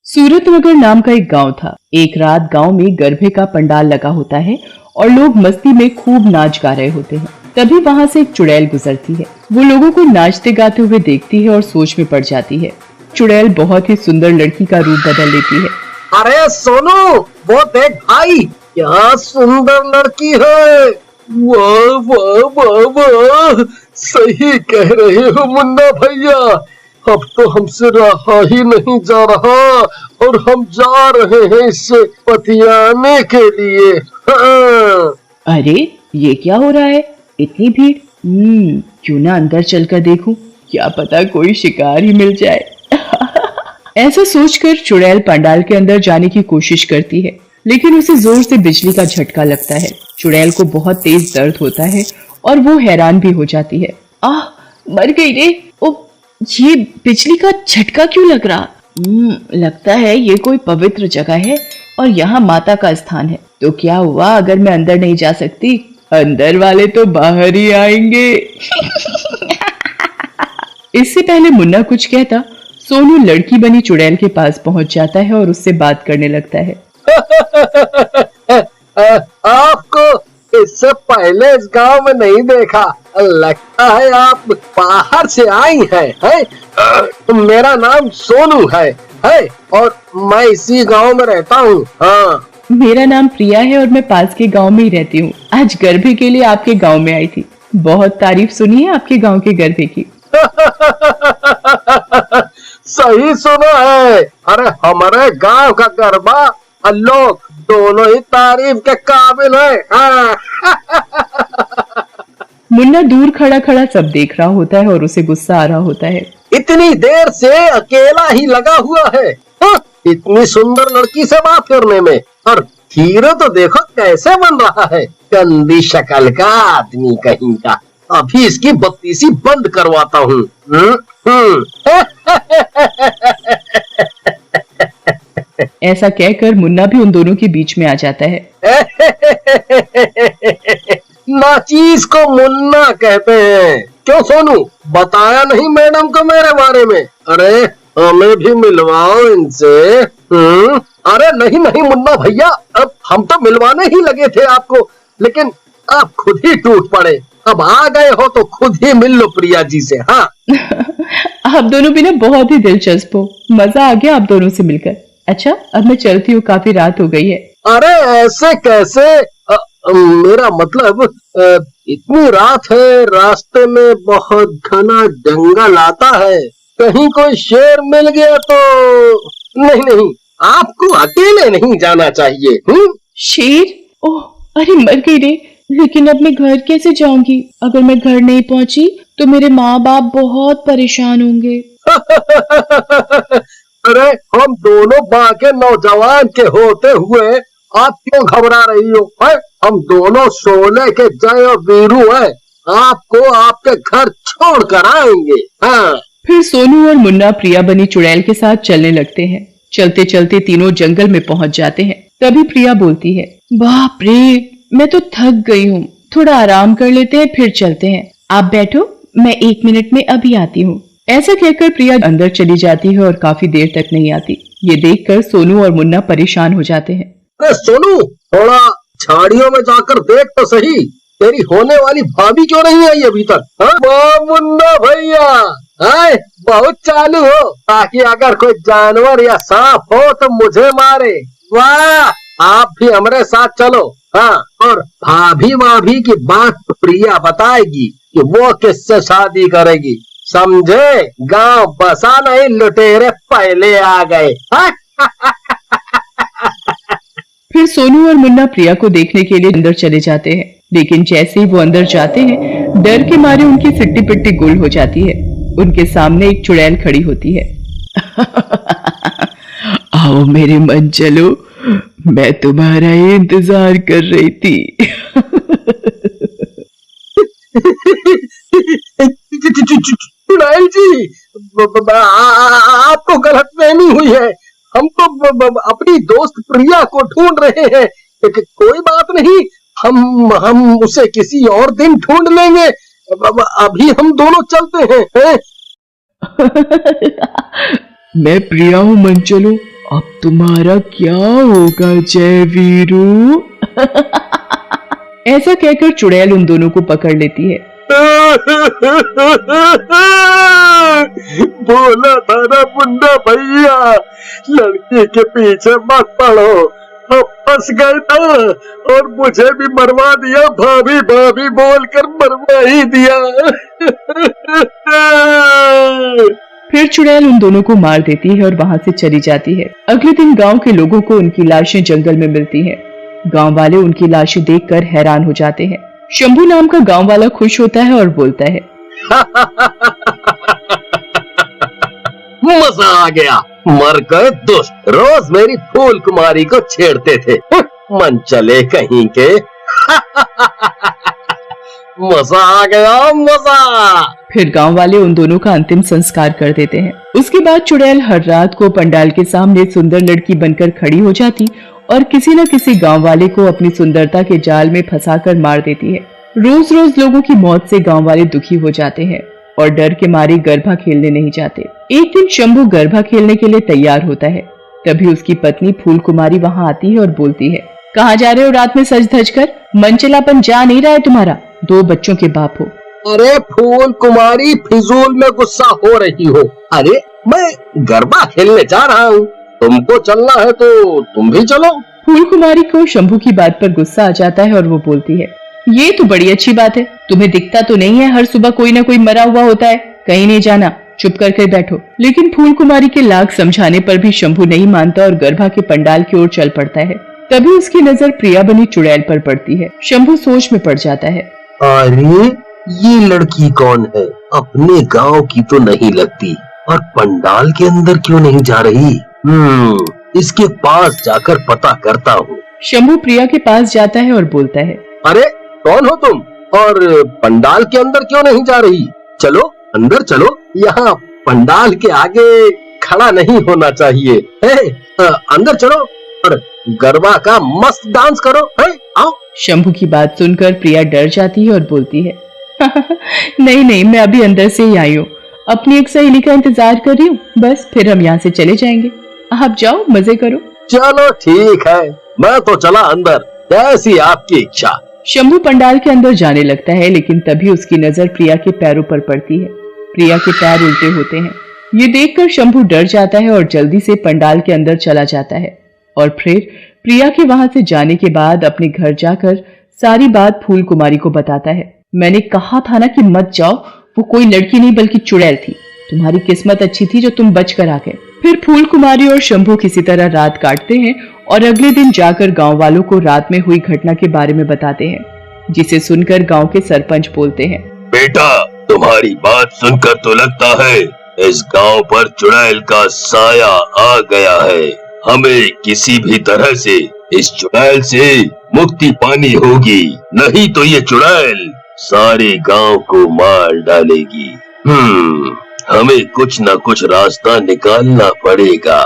सूरतनगर नाम का एक गांव था। एक रात गांव में गरबे का पंडाल लगा होता है और लोग मस्ती में खूब नाच गा रहे होते हैं। तभी वहां से एक चुड़ैल गुजरती है। वो लोगों को नाचते गाते हुए देखती है और सोच में पड़ जाती है। चुड़ैल बहुत ही सुंदर लड़की का रूप बदल लेती है। अरे सोनू, वो देख भाई, क्या सुंदर लड़की है। वाह वाह वाह वाह, सही कह रहे हो मुन्ना भैया। अब तो हमसे रहा ही नहीं जा रहा और हम जा रहे हैं इससे पतियाने के लिए। हाँ। अरे ये क्या हो रहा है, इतनी भीड़। क्यों ना अंदर चलकर देखूं, क्या पता कोई शिकार ही मिल जाए। ऐसा सोचकर चुड़ैल पंडाल के अंदर जाने की कोशिश करती है, लेकिन उसे जोर से बिजली का झटका लगता है। चुड़ैल को बहुत तेज दर्द होता है और वो हैरान भी हो जाती है। आह, मर गई रे। ओ, ये बिजली का झटका क्यों लग रहा? लगता है ये कोई पवित्र जगह है और यहाँ माता का स्थान है। तो क्या हुआ अगर मैं अंदर नहीं जा सकती? अंदर वाले तो बाहर ही आएंगे। इससे पहले मुन्ना कुछ कहता, सोनू लड़की बनी चुड़ैल के पास पहुंच जाता है और उससे बात करने लगता है। आपको इससे पहले इस गांव में नहीं देखा, लगता है आप बाहर से आई हैं। मेरा नाम सोनू है और मैं इसी गांव में रहता हूँ। हाँ, मेरा नाम प्रिया है और मैं पास के गांव में ही रहती हूँ। आज गरबे के लिए आपके गांव में आई थी। बहुत तारीफ सुनी है आपके गांव के गरबे की। सही सुना है। अरे हमारे गांव का गरबा और लोग दोनों ही तारीफ के काबिल है। हाँ। मुन्ना दूर खड़ा खड़ा सब देख रहा होता है और उसे गुस्सा आ रहा होता है। इतनी देर से अकेला ही लगा हुआ है। हाँ, इतनी सुंदर लड़की से बात करने में, और हीरो तो देखो कैसे बन रहा है। गंदी शक्ल का आदमी कहीं का। अभी इसकी बत्तीसी बंद करवाता हूँ। ऐसा कहकर मुन्ना भी उन दोनों के बीच में आ जाता है। नाचीज को मुन्ना कहते हैं। क्यों सोनू, बताया नहीं मैडम को मेरे बारे में? अरे हमें भी मिलवाओ इनसे। अरे नहीं नहीं मुन्ना भैया, अब हम तो मिलवाने ही लगे थे आपको, लेकिन आप खुद ही टूट पड़े। अब आ गए हो तो खुद ही मिल लो प्रिया जी से। हाँ। आप दोनों भी ना बहुत ही दिलचस्प हो। मजा आ गया आप दोनों से मिलकर। अच्छा, अब मैं चलती हूँ, काफी रात हो गई है। अरे ऐसे कैसे? मेरा मतलब इतनी रात है, रास्ते में बहुत घना जंगल आता है, कहीं कोई शेर मिल गया तो। नहीं नहीं, आपको अकेले नहीं जाना चाहिए। शेर? ओह, अरे मर गई रे। लेकिन अब मैं घर कैसे जाऊंगी? अगर मैं घर नहीं पहुंची तो मेरे माँ बाप बहुत परेशान होंगे। अरे हम दोनों बाके नौजवान के होते हुए आप क्यों घबरा रही हो? हम दोनों सोने के जय और वीरू हैं। आपको आपके घर छोड़ कर आएंगे। हाँ। फिर सोनू और मुन्ना प्रिया बनी चुड़ैल के साथ चलने लगते हैं। चलते चलते तीनों जंगल में पहुंच जाते हैं। तभी प्रिया बोलती है, बाप रे, मैं तो थक गई हूँ, थोड़ा आराम कर लेते हैं फिर चलते हैं। आप बैठो, मैं 1 मिनट में अभी आती हूँ। ऐसा कहकर प्रिया अंदर चली जाती है और काफी देर तक नहीं आती। ये देखकर सोनू और मुन्ना परेशान हो जाते हैं। अरे सोनू, थोड़ा झाड़ियों में जाकर देख तो सही, तेरी होने वाली भाभी क्यों नहीं आई अभी तक? वाह मुन्ना भैया, बहुत चालू हो, ताकि अगर कोई जानवर या सांप हो तो मुझे मारे। वाह, आप भी हमारे साथ चलो। हाँ, और भाभी की बात प्रिया बताएगी कि वो किससे शादी करेगी, समझे? गांव बसा नहीं, लुटेरे पहले आ गए। फिर सोनू और मुन्ना प्रिया को देखने के लिए अंदर चले जाते हैं, लेकिन जैसे ही वो अंदर जाते हैं, डर के मारे उनकी सिट्टी पिट्टी गुल हो जाती है। उनके सामने एक चुड़ैल खड़ी होती है। आओ मेरे मन चलो, मैं तुम्हारा ही इंतजार कर रही थी। चुड़ैल जी, आपको गलतफहमी हुई है। हम तो अपनी दोस्त प्रिया को ढूंढ रहे हैं। कोई बात नहीं, हम उसे किसी और दिन ढूंढ लेंगे। अभी हम दोनों चलते हैं। मैं प्रिया हूँ मंचलू, अब तुम्हारा क्या होगा जय वीरू? ऐसा कहकर चुड़ैल उन दोनों को पकड़ लेती है। बोला था ना मुन्ना भैया, लड़की के पीछे मत पड़ो। अब फंस गए ना, और मुझे भी मरवा दिया। भाभी भाभी बोलकर मरवा ही दिया। फिर चुड़ैल उन दोनों को मार देती है और वहां से चली जाती है। अगले दिन गांव के लोगों को उनकी लाशें जंगल में मिलती हैं। गांव वाले उनकी लाशें देखकर हैरान हो जाते हैं। शंभू नाम का गांव वाला खुश होता है और बोलता है, मजा आ गया। मर गए दुष्ट, रोज मेरी फूल कुमारी को छेड़ते थे। मन चले कहीं के। मजा आ गया, मजा। फिर गांव वाले उन दोनों का अंतिम संस्कार कर देते हैं। उसके बाद चुड़ैल हर रात को पंडाल के सामने सुंदर लड़की बनकर खड़ी हो जाती और किसी न किसी गांव वाले को अपनी सुंदरता के जाल में फंसाकर मार देती है। रोज रोज लोगों की मौत से गांव वाले दुखी हो जाते हैं और डर के मारे गरबा खेलने नहीं जाते। एक दिन शंभू गरबा खेलने के लिए तैयार होता है। तभी उसकी पत्नी फूल कुमारी वहां आती है और बोलती है, कहाँ जा रहे हो रात में सज धज कर? मनचलापन जा नहीं रहा है तुम्हारा? 2 बच्चों के बाप हो। अरे फूल कुमारी, फिजूल में गुस्सा हो रही हो। अरे मैं गरबा खेलने जा रहा हूँ, तुमको चलना है तो तुम भी चलो। फूल कुमारी को शंभू की बात पर गुस्सा आ जाता है और वो बोलती है, ये तो बड़ी अच्छी बात है। तुम्हें दिखता तो नहीं है हर सुबह कोई ना कोई मरा हुआ होता है? कहीं नहीं जाना, चुप करके बैठो। लेकिन फूल कुमारी के लाख समझाने पर भी शंभू नहीं मानता और गरबा के पंडाल की ओर चल पड़ता है। तभी उसकी नजर प्रिया बनी चुड़ैल पर पड़ती है। शंभू सोच में पड़ जाता है। अरे ये लड़की कौन है? अपने गांव की तो नहीं लगती, और पंडाल के अंदर क्यों नहीं जा रही? इसके पास जाकर पता करता हूँ। शंभू प्रिया के पास जाता है और बोलता है, अरे कौन हो तुम, और पंडाल के अंदर क्यों नहीं जा रही? चलो अंदर चलो, यहाँ पंडाल के आगे खड़ा नहीं होना चाहिए। अंदर चलो और गरबा का मस्त डांस करो। आओ। शंभू की बात सुनकर प्रिया डर जाती है और बोलती है, नहीं नहीं, मैं अभी अंदर से ही आई हूँ, अपनी एक सहेली का इंतजार कर रही हूँ, बस फिर हम यहाँ से चले जाएंगे। आप जाओ, मजे करो। चलो ठीक है, मैं तो चला अंदर, जैसी आपकी इच्छा। शंभू पंडाल के अंदर जाने लगता है, लेकिन तभी उसकी नजर प्रिया के पैरों पर पड़ती है। प्रिया के पैर उल्टे होते हैं। ये देखकर शंभू डर जाता है और जल्दी से पंडाल के अंदर चला जाता है। और फिर प्रिया के वहां से जाने के बाद अपने घर जाकर सारी बात फूल कुमारी को बताता है। मैंने कहा था ना कि मत जाओ, वो कोई लड़की नहीं बल्कि चुड़ैल थी। तुम्हारी किस्मत अच्छी थी जो तुम बच कर आ गए। फिर फूल कुमारी और शंभू किसी तरह रात काटते हैं और अगले दिन जाकर गांव वालों को रात में हुई घटना के बारे में बताते हैं, जिसे सुनकर गांव के सरपंच बोलते हैं, बेटा तुम्हारी बात सुनकर तो लगता है इस गांव पर चुड़ैल का साया आ गया है। हमें किसी भी तरह से इस चुड़ैल से मुक्ति पानी होगी, नहीं तो ये चुड़ैल सारे गांव को मार डालेगी। हमें कुछ न कुछ रास्ता निकालना पड़ेगा।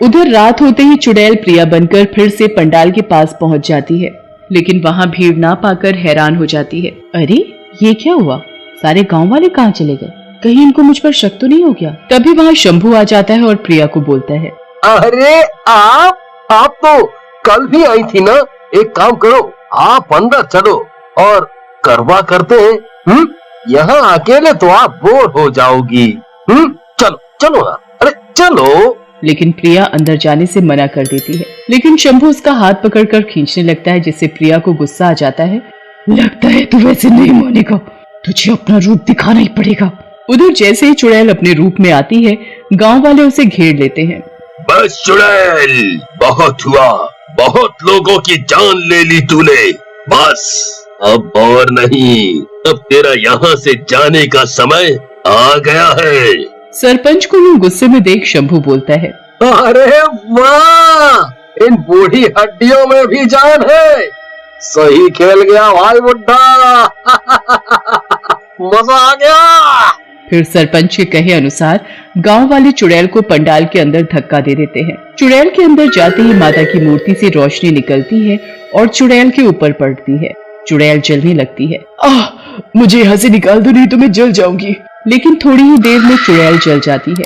उधर रात होते ही चुड़ैल प्रिया बनकर फिर से पंडाल के पास पहुंच जाती है, लेकिन वहां भीड़ ना पाकर हैरान हो जाती है। अरे ये क्या हुआ? सारे गांव वाले कहाँ चले गए? कहीं इनको मुझ पर शक तो नहीं हो गया? तभी वहां शंभू आ जाता है और प्रिया को बोलता है, अरे आप तो कल भी आई थी ना। एक काम करो, आप अंदर चलो और गरबा करते हैं। यहाँ अकेले तो आप बोर हो जाओगी। चलो चलो ना, अरे चलो। लेकिन प्रिया अंदर जाने से मना कर देती है। लेकिन शंभू उसका हाथ पकड़कर खींचने लगता है, जिससे प्रिया को गुस्सा आ जाता है। लगता है तू वैसे नहीं मानेगा, तुझे अपना रूप दिखाना ही पड़ेगा। उधर जैसे ही चुड़ैल अपने रूप में आती है, गांव वाले उसे घेर लेते हैं। बस चुड़ैल, बहुत हुआ, बहुत लोगों की जान ले ली तूने, बस अब और नहीं। अब तेरा यहाँ से जाने का समय आ गया है। सरपंच को यूं गुस्से में देख शंभू बोलता है, अरे वाह, इन बूढ़ी हड्डियों में भी जान है। सही खेल गया भाई बुड्ढा। मजा आ गया। फिर सरपंच के कहे अनुसार गांव वाले चुड़ैल को पंडाल के अंदर धक्का दे देते हैं। चुड़ैल के अंदर जाते ही माता की मूर्ति से रोशनी निकलती है और चुड़ैल के ऊपर पड़ती है। चुड़ैल जलने लगती है। मुझे यहाँ से निकाल दो, नहीं तो मैं जल जाऊंगी। लेकिन थोड़ी ही देर में चुड़ैल जल जाती है।